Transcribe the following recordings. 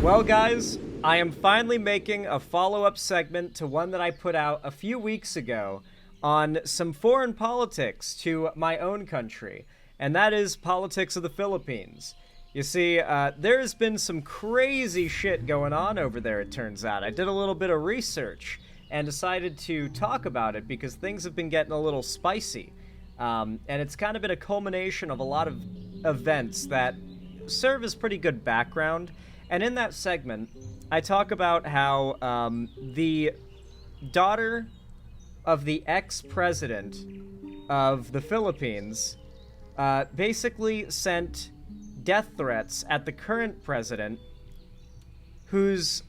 Well, guys, I am finally making a follow-up segment to one that I put out a few weeks ago on some foreign politics to my own country, and that is politics of the Philippines. You see, there's been some crazy shit going on over there, it turns out. I did a little bit of research and decided to talk about it because things have been getting a little spicy. And it's kind of been a culmination of a lot of events that serve as pretty good background. And in that segment, I talk about how the daughter of the ex-president of the Philippines basically sent death threats at the current president, who's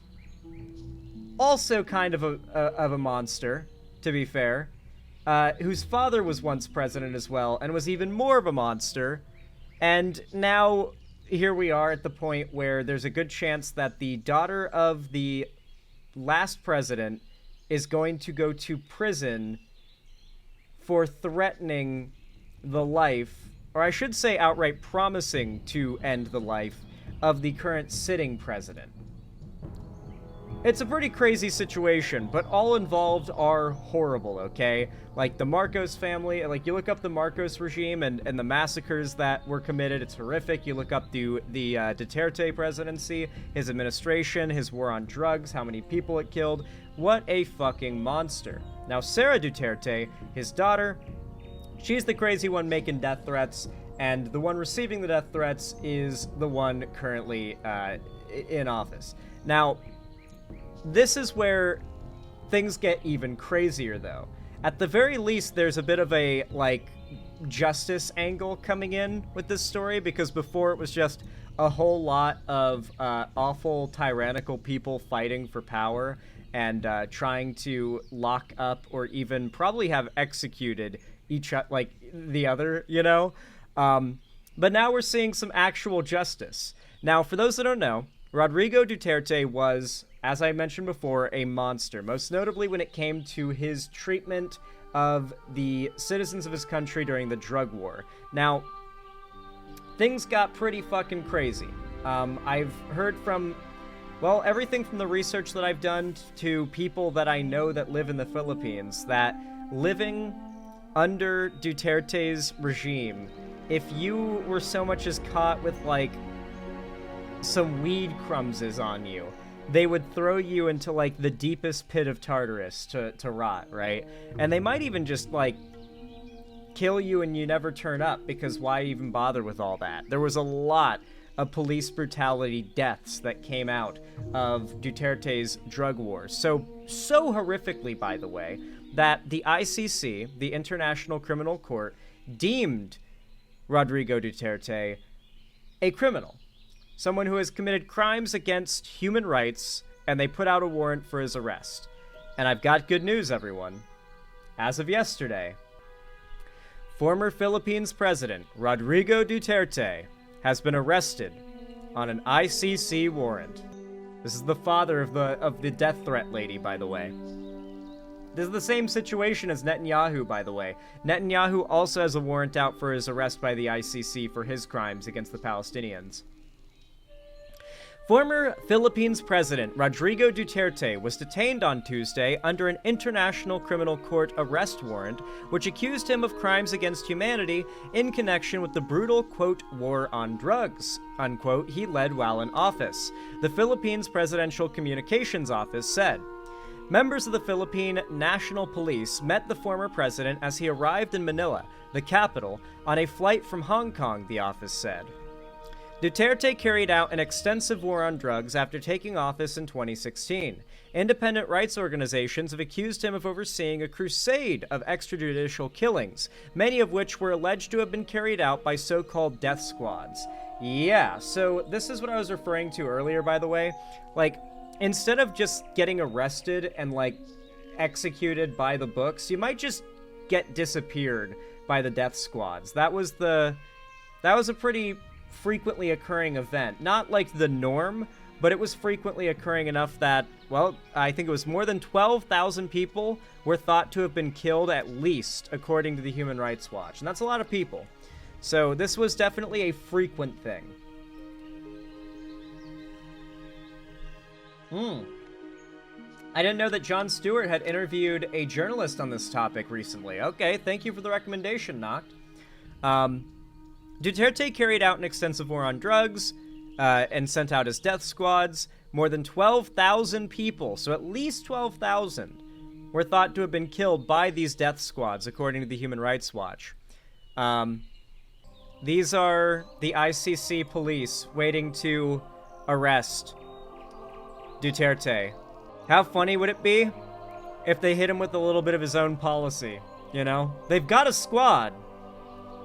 also kind of a monster, to be fair, whose father was once president as well, and was even more of a monster, and now here we are at the point where there's a good chance that the daughter of the last president is going to go to prison for threatening the life, or I should say outright promising to end the life, of the current sitting president. It's a pretty crazy situation, but all involved are horrible, okay? Like the Marcos family, like you look up the Marcos regime and the massacres that were committed, it's horrific. You look up the Duterte presidency, his administration, his war on drugs, how many people it killed. What a fucking monster. Now, Sara Duterte, his daughter, she's the crazy one making death threats, and the one receiving the death threats is the one currently in office. Now, this is where things get even crazier, though. At the very least, there's a bit of a, like, justice angle coming in with this story, because before it was just a whole lot of awful, tyrannical people fighting for power and trying to lock up or even probably have executed the other, you know? But now we're seeing some actual justice. Now, for those that don't know, Rodrigo Duterte was, as I mentioned before, a monster, most notably when it came to his treatment of the citizens of his country during the drug war. Now, things got pretty fucking crazy. I've heard from, well, everything from the research that I've done to people that I know that live in the Philippines, that living under Duterte's regime, if you were so much as caught with, like, some weed crumbs on you, they would throw you into, like, the deepest pit of Tartarus to rot, right? And they might even just, like, kill you and you never turn up, because why even bother with all that? There was a lot of police brutality deaths that came out of Duterte's drug wars. So horrifically, by the way, that the ICC, the International Criminal Court, deemed Rodrigo Duterte a criminal. Someone who has committed crimes against human rights, and they put out a warrant for his arrest. And I've got good news, everyone. As of yesterday, former Philippines President Rodrigo Duterte has been arrested on an ICC warrant. This is the father of the death threat lady, by the way. This is the same situation as Netanyahu, by the way. Netanyahu also has a warrant out for his arrest by the ICC for his crimes against the Palestinians. Former Philippines President Rodrigo Duterte was detained on Tuesday under an International Criminal Court arrest warrant, which accused him of crimes against humanity in connection with the brutal, quote, war on drugs, unquote, he led while in office, the Philippines Presidential Communications Office said. Members of the Philippine National Police met the former president as he arrived in Manila, the capital, on a flight from Hong Kong, the office said. Duterte carried out an extensive war on drugs after taking office in 2016. Independent rights organizations have accused him of overseeing a crusade of extrajudicial killings, many of which were alleged to have been carried out by so-called death squads. Yeah, so this is what I was referring to earlier, by the way. Like, instead of just getting arrested and, like, executed by the books, you might just get disappeared by the death squads. That was a pretty frequently occurring event. Not like the norm, but it was frequently occurring enough that, well, I think it was more than 12,000 people were thought to have been killed at least, according to the Human Rights Watch. And that's a lot of people. So this was definitely a frequent thing. Hmm. I didn't know that Jon Stewart had interviewed a journalist on this topic recently. Okay, thank you for the recommendation, Noct. Duterte carried out an extensive war on drugs and sent out his death squads. More than 12,000 people, so at least 12,000, were thought to have been killed by these death squads, according to the Human Rights Watch. These are the ICC police waiting to arrest Duterte. How funny would it be if they hit him with a little bit of his own policy, you know? They've got a squad.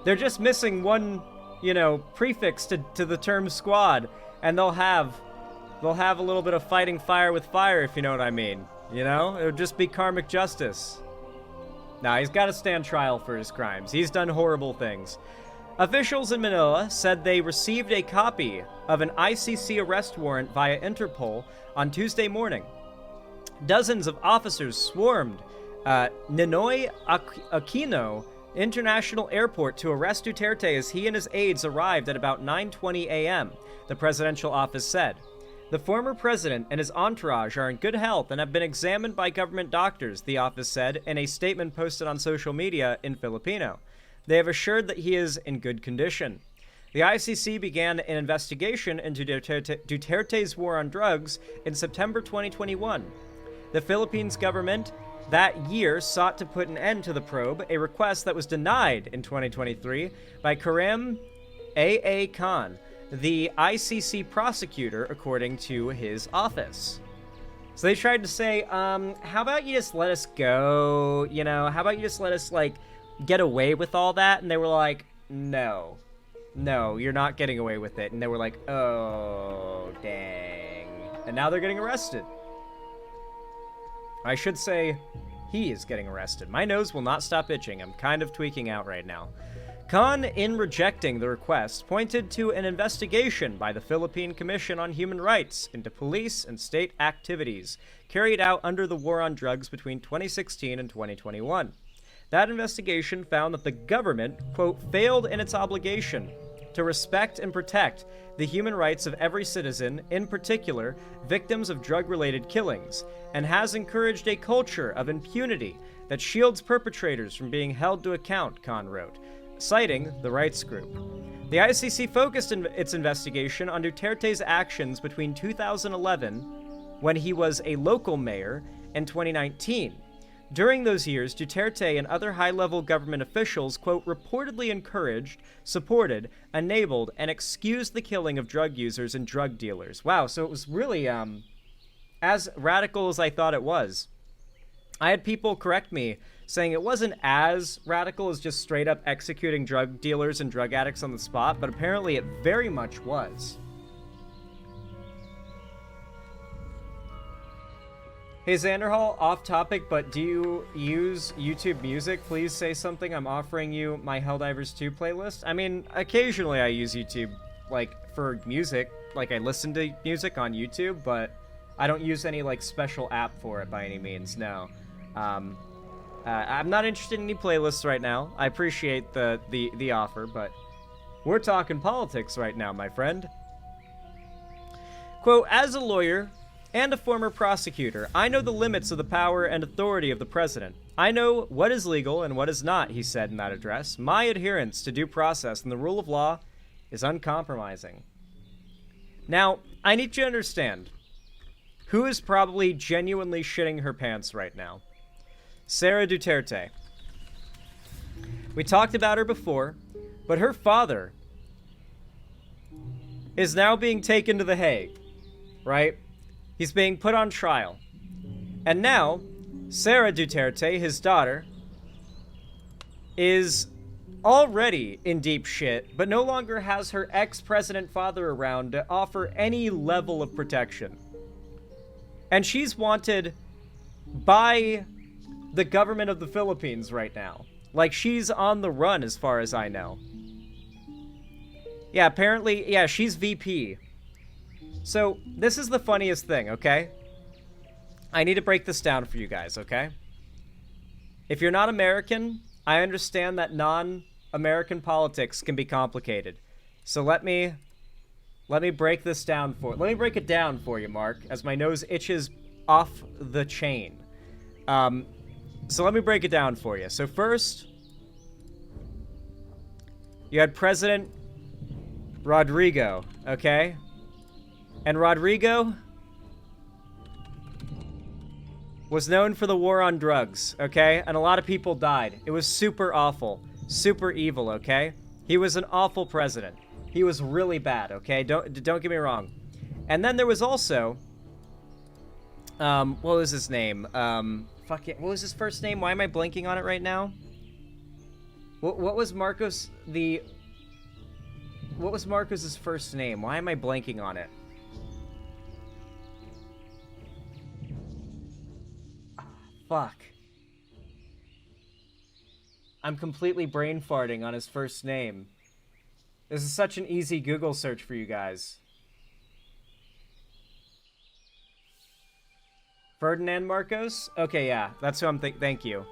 They're just missing one, you know, prefix to the term squad, and they'll have a little bit of fighting fire with fire, if you know what I mean. You know? It would just be karmic justice. Nah, he's got to stand trial for his crimes. He's done horrible things. Officials in Manila said they received a copy of an ICC arrest warrant via Interpol on Tuesday morning. Dozens of officers swarmed Ninoy Aquino International Airport to arrest Duterte as he and his aides arrived at about 9:20 a.m., the presidential office said. The former president and his entourage are in good health and have been examined by government doctors, the office said in a statement posted on social media in Filipino. They have assured that he is in good condition. The ICC began an investigation into Duterte's war on drugs in September 2021. The Philippines government that year sought to put an end to the probe, a request that was denied in 2023 by Karim A.A. Khan, the ICC prosecutor, according to his office. So they tried to say, how about you just let us go? You know, how about you just let us, like, get away with all that? And they were like, no, you're not getting away with it. And they were like, oh, dang. And now they're getting arrested. I should say, he is getting arrested. My nose will not stop itching. I'm kind of tweaking out right now. Khan, in rejecting the request, pointed to an investigation by the Philippine Commission on Human Rights into police and state activities carried out under the war on drugs between 2016 and 2021. That investigation found that the government, quote, failed in its obligation to respect and protect the human rights of every citizen, in particular, victims of drug-related killings, and has encouraged a culture of impunity that shields perpetrators from being held to account, Khan wrote, citing the rights group. The ICC focused its investigation on Duterte's actions between 2011, when he was a local mayor, and 2019. During those years, Duterte and other high-level government officials, quote, reportedly encouraged, supported, enabled, and excused the killing of drug users and drug dealers. Wow, so it was really, as radical as I thought it was. I had people correct me, saying it wasn't as radical as just straight-up executing drug dealers and drug addicts on the spot, but apparently it very much was. Hey Xanderhall, off topic, but do you use YouTube Music? Please say something. I'm offering you my Helldivers 2 playlist. I mean, occasionally I use YouTube, like, for music. Like, I listen to music on YouTube, but I don't use any, like, special app for it by any means, no. I'm not interested in any playlists right now. I appreciate the offer, but we're talking politics right now, my friend. Quote, as a lawyer and a former prosecutor, I know the limits of the power and authority of the president. I know what is legal and what is not, he said in that address. My adherence to due process and the rule of law is uncompromising. Now, I need you to understand, who is probably genuinely shitting her pants right now? Sara Duterte. We talked about her before, but her father is now being taken to The Hague, right? He's being put on trial. And now, Sara Duterte, his daughter, is already in deep shit, but no longer has her ex-president father around to offer any level of protection. And she's wanted by the government of the Philippines right now. Like, she's on the run as far as I know. Yeah, apparently, yeah, she's VP. So, this is the funniest thing, okay? I need to break this down for you guys, okay? If you're not American, I understand that non-American politics can be complicated. So let me Let me break this down for... Let me break it down for you, Mark, as my nose itches off the chain. So let me break it down for you. So first, you had President Rodrigo, okay? And Rodrigo was known for the war on drugs, okay? And a lot of people died. It was super awful, super evil, okay? He was an awful president. He was really bad, okay? Don't get me wrong. And then there was also, what was his name? Fuck it. What was his first name? Why am I blanking on it right now? What was Marcos What was Marcos's first name? Why am I blanking on it? Fuck. I'm completely brain farting on his first name. This is such an easy Google search for you guys. Ferdinand Marcos? Okay, yeah, that's who I'm thank you.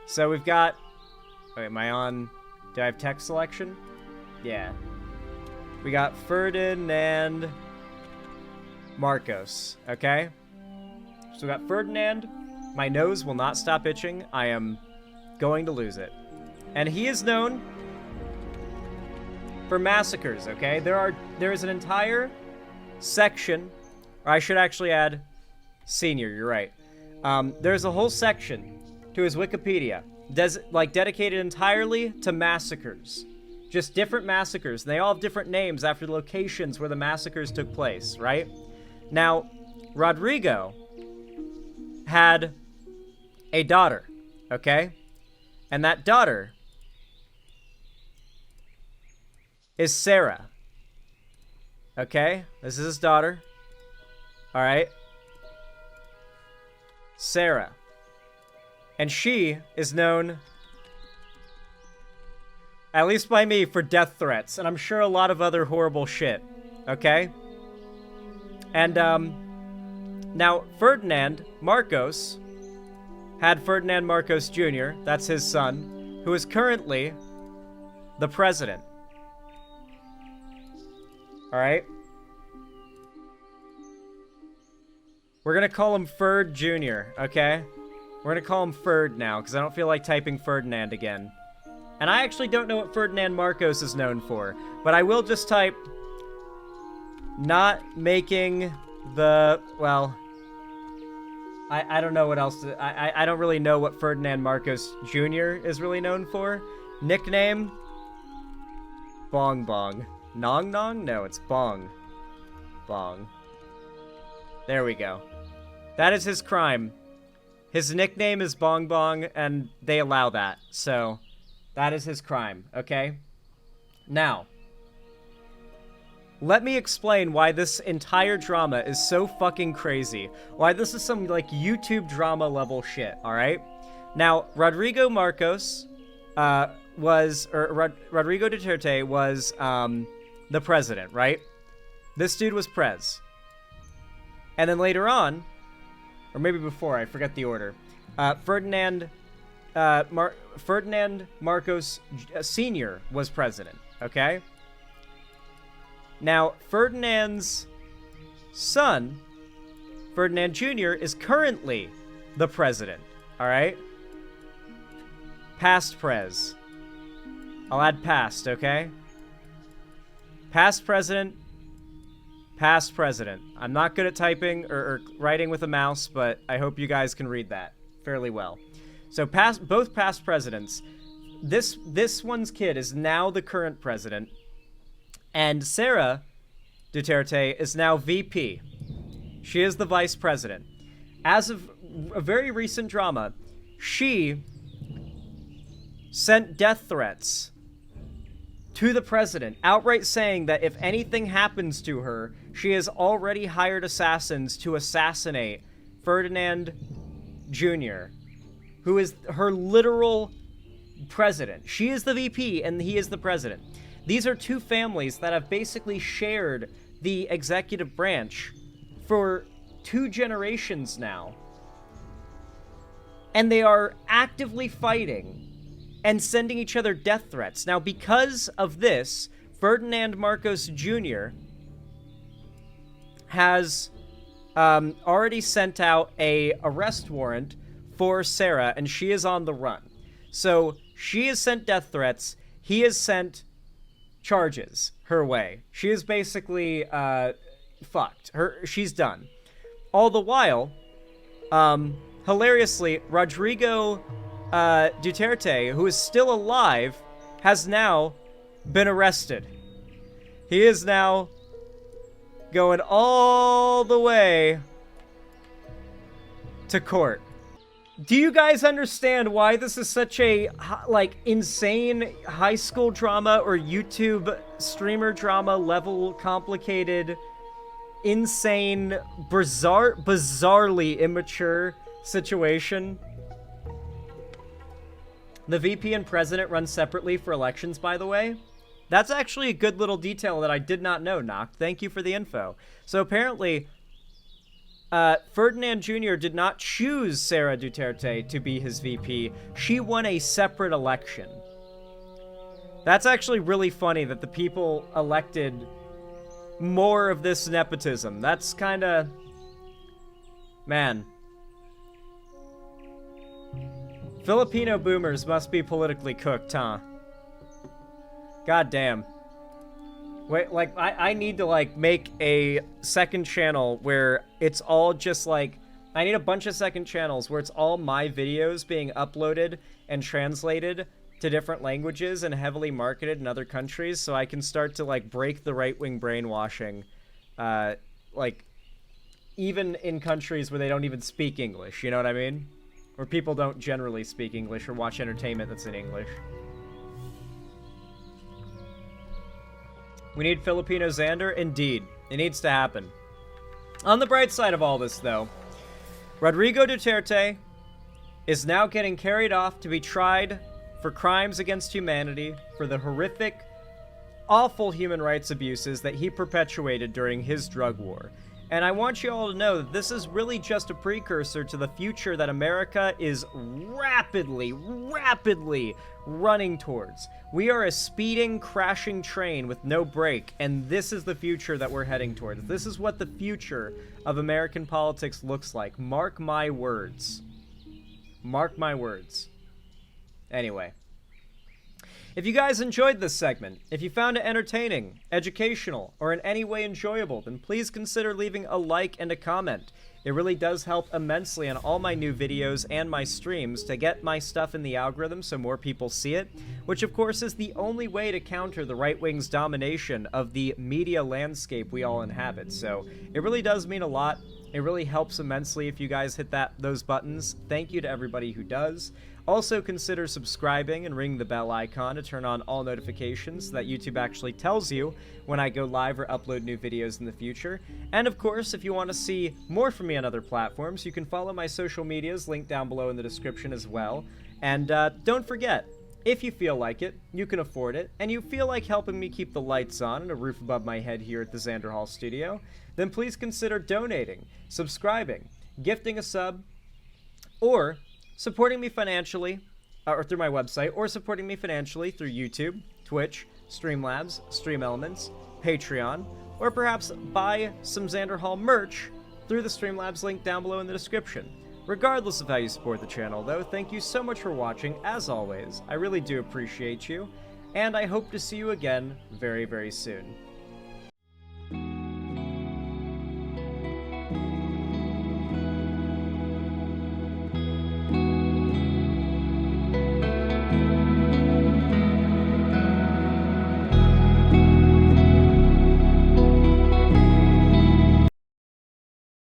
So we've got... Wait, am I on... Do I have text selection? Yeah. We got Ferdinand Marcos, okay? So we got Ferdinand. My nose will not stop itching. I am going to lose it. And he is known for massacres, okay? There is an entire section, or I should actually add senior, you're right. There's a whole section to his Wikipedia, dedicated entirely to massacres. Just different massacres, and they all have different names after the locations where the massacres took place, right? Now, Rodrigo had a daughter, okay? And that daughter is Sarah. Okay? This is his daughter. Alright? Sarah. And she is known, at least by me, for death threats. And I'm sure a lot of other horrible shit. Okay? And, now, Ferdinand Marcos had Ferdinand Marcos Jr., that's his son, who is currently the president. Alright? We're gonna call him Ferd Jr., okay? We're gonna call him Ferd now, because I don't feel like typing Ferdinand again. And I actually don't know what Ferdinand Marcos is known for, but I will just type... Not making the... Well... I don't know what else to... I don't really know what Ferdinand Marcos Jr. is really known for. Nickname? Bong Bong. Nong Nong? No, it's Bong. Bong. There we go. That is his crime. His nickname is Bong Bong, and they allow that. So, that is his crime, okay? Now, let me explain why this entire drama is so fucking crazy. Why this is some, like, YouTube drama level shit, alright? Now, Rodrigo Marcos Rodrigo Duterte was the president, right? This dude was prez. And then later on, or maybe before, I forget the order, Ferdinand Marcos Sr. was president, okay? Now, Ferdinand's son, Ferdinand Jr., is currently the president, alright? Past prez. I'll add past, okay? Past president, past president. I'm not good at typing or writing with a mouse, but I hope you guys can read that fairly well. So both past presidents. This one's kid is now the current president, and Sarah Duterte is now VP. She is the vice president. As of a very recent drama, she sent death threats to the president, outright saying that if anything happens to her, she has already hired assassins to assassinate Ferdinand Jr., who is her literal president. She is the VP, and he is the president. These are two families that have basically shared the executive branch for 2 generations now. And they are actively fighting and sending each other death threats. Now, because of this, Ferdinand Marcos Jr. has already sent out a arrest warrant for Sarah, and she is on the run. So she has sent death threats. He has sent charges her way. She is basically fucked. She's done. All the while, hilariously, Rodrigo Duterte, who is still alive, has now been arrested. He is now going all the way to court. Do you guys understand why this is such a, like, insane high school drama or YouTube streamer drama level complicated, insane, bizarrely immature situation? The VP and president run separately for elections, by the way. That's actually a good little detail that I did not know, Noct. Thank you for the info. So apparently, Ferdinand Jr. did not choose Sarah Duterte to be his VP. She won a separate election. That's actually really funny that the people elected more of this nepotism. That's kind of... Man. Filipino boomers must be politically cooked, huh? God damn. Wait, like, I need to, like, make a second channel where it's all just, like... I need a bunch of second channels where it's all my videos being uploaded and translated to different languages and heavily marketed in other countries, so I can start to, like, break the right-wing brainwashing, like, even in countries where they don't even speak English, you know what I mean? Where people don't generally speak English or watch entertainment that's in English. We need Filipino Xander? Indeed. It needs to happen. On the bright side of all this, though, Rodrigo Duterte is now getting carried off to be tried for crimes against humanity for the horrific, awful human rights abuses that he perpetuated during his drug war. And I want you all to know that this is really just a precursor to the future that America is rapidly running towards. We are a speeding, crashing train with no brake, and this is the future that we're heading towards. This is what the future of American politics looks like. Mark my words. Mark my words. Anyway. If you guys enjoyed this segment, if you found it entertaining, educational, or in any way enjoyable, then please consider leaving a like and a comment. It really does help immensely on all my new videos and my streams to get my stuff in the algorithm so more people see it, which of course is the only way to counter the right wing's domination of the media landscape we all inhabit. So it really does mean a lot. It really helps immensely if you guys hit those buttons. Thank you to everybody who does. Also consider subscribing and ring the bell icon to turn on all notifications so that YouTube actually tells you when I go live or upload new videos in the future. And of course, if you want to see more from me on other platforms, you can follow my social medias linked down below in the description as well. And don't forget, if you feel like it, you can afford it, and you feel like helping me keep the lights on and a roof above my head here at the Xander Hall studio, then please consider donating, subscribing, gifting a sub, or supporting me financially, or through my website, or supporting me financially through YouTube, Twitch, Streamlabs, Stream Elements, Patreon, or perhaps buy some Xander Hall merch through the Streamlabs link down below in the description. Regardless of how you support the channel, though, thank you so much for watching, as always. I really do appreciate you, and I hope to see you again very, very soon.